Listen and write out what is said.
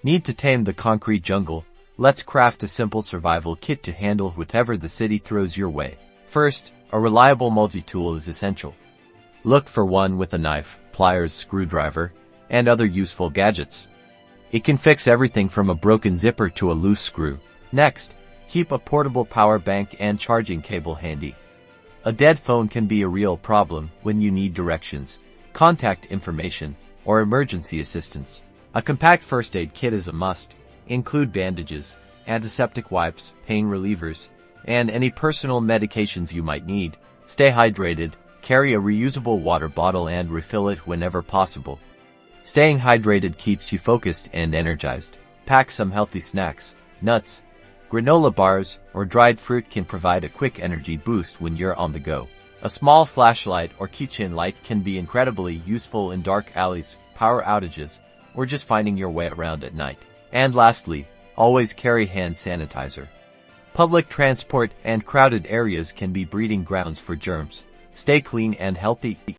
Need to tame the concrete jungle? Let's craft a simple survival kit to handle whatever the city throws your way. First, a reliable multi-tool is essential. Look for one with a knife, pliers, screwdriver, and other useful gadgets. It can fix everything from a broken zipper to a loose screw. Next, keep a portable power bank and charging cable handy. A dead phone can be a real problem when you need directions, contact information, or emergency assistance. A compact first aid kit is a must. Include bandages, antiseptic wipes, pain relievers, and any personal medications you might need. Stay hydrated, carry a reusable water bottle and refill it whenever possible. Staying hydrated keeps you focused and energized. Pack some healthy snacks, nuts, granola bars, or dried fruit can provide a quick energy boost when you're on the go. A small flashlight or kitchen light can be incredibly useful in dark alleys, power outages, or just finding your way around at night. And lastly, always carry hand sanitizer. Public transport and crowded areas can be breeding grounds for germs. Stay clean and healthy.